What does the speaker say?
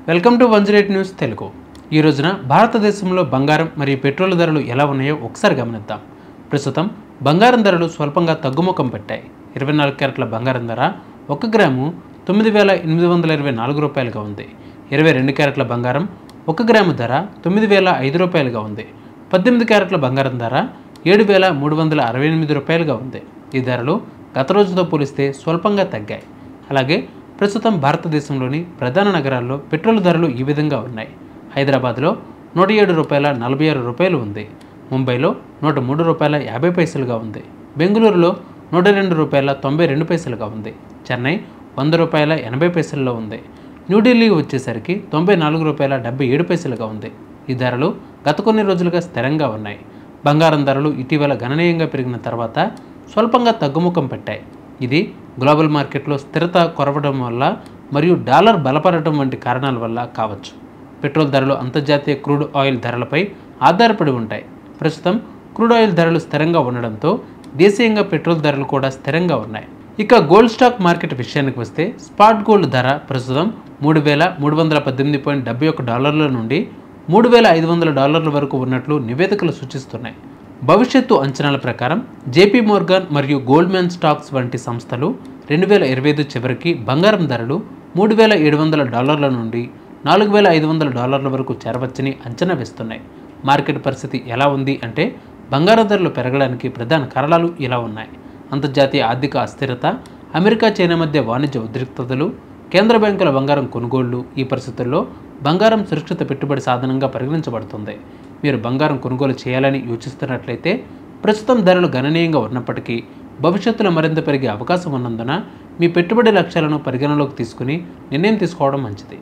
Welcome to 108 news Telugu. ఈ రోజున భారతదేశంలో బంగారం మరియు పెట్రోల్ ధరలు ఎలా ఉన్నాయో ఒకసారి గమనిద్దాం. ప్రస్తుతం బంగారం ధరలు స్వల్పంగా తగ్గుముఖం పట్టాయి. 24 క్యారెట్ల బంగారం ధర 1 గ్రాము 9,824 రూపాయలుగా ఉంది. 22 క్యారెట్ల బంగారం 1 గ్రాము ధర 9,005 రూపాయలుగా ఉంది. 18 క్యారెట్ల బంగారం ధర 7,368 రూపాయలుగా ఉంది. ఈ ధరలు గత రోజుతో పోలిస్తే స్వల్పంగా తగ్గాయి. అలాగే ప్రస్తుతం భారతదేశంలోని ప్రధాన నగరాల్లో పెట్రోల్ ధరలు ఈ విధంగా ఉన్నాయి. హైదరాబాద్లో 107 రూపాయల 46 రూపాయలు ఉంది. ముంబైలో 103 రూపాయల 50 పైసలుగా ఉంది. బెంగళూరులో 102 రూపాయల 92 పైసలుగా ఉంది. చెన్నై 100 రూపాయల 80 పైసల్లో ఉంది. న్యూఢిల్లీ వచ్చేసరికి 94 రూపాయల 77 పైసలుగా ఉంది. ఈ ధరలు గత కొన్ని రోజులుగా స్థిరంగా ఉన్నాయి. బంగారం ధరలు ఇటీవల గణనీయంగా పెరిగిన తర్వాత స్వల్పంగా తగ్గుముఖం పట్టాయి. ఇది గ్లోబల్ మార్కెట్లో స్థిరత కొరవడం వల్ల మరియు డాలర్ బలపడటం వంటి కారణాల వల్ల కావచ్చు. పెట్రోల్ ధరలు అంతర్జాతీయ క్రూడ్ ఆయిల్ ధరలపై ఆధారపడి ఉంటాయి. ప్రస్తుతం క్రూడ్ ఆయిల్ ధరలు స్థిరంగా ఉండడంతో దేశీయంగా పెట్రోల్ ధరలు కూడా స్థిరంగా ఉన్నాయి. ఇక గోల్డ్ స్టాక్ మార్కెట్ విషయానికి వస్తే స్పాట్ గోల్డ్ ధర ప్రస్తుతం $3,318.71 నుండి $3,500 వరకు ఉన్నట్లు నివేదికలు సూచిస్తున్నాయి. భవిష్యత్తు అంచనాల ప్రకారం జేపీ మోర్గాన్ మరియు గోల్డ్మ్యాన్ స్టాక్స్ వంటి సంస్థలు 2025 చివరికి బంగారం ధరలు $3,700 నుండి $4,500 వరకు చేరవచ్చని అంచనా వేస్తున్నాయి. మార్కెట్ పరిస్థితి ఎలా ఉంది అంటే బంగారం ధరలు పెరగడానికి ప్రధాన కారణాలు ఇలా ఉన్నాయి. అంతర్జాతీయ ఆర్థిక అస్థిరత, అమెరికా చైనా మధ్య వాణిజ్య ఉద్రిక్తతలు, కేంద్ర బ్యాంకుల బంగారం కొనుగోళ్లు. ఈ పరిస్థితుల్లో బంగారం సురక్షిత పెట్టుబడి సాధనంగా పరిగణించబడుతుంది. మీరు బంగారం కొనుగోలు చేయాలని యోచిస్తున్నట్లయితే ప్రస్తుతం ధరలు గణనీయంగా ఉన్నప్పటికీ భవిష్యత్తులో మరింత పెరిగే అవకాశం ఉన్నందున మీ పెట్టుబడి లక్ష్యాలను పరిగణలోకి తీసుకుని నిర్ణయం తీసుకోవడం మంచిది.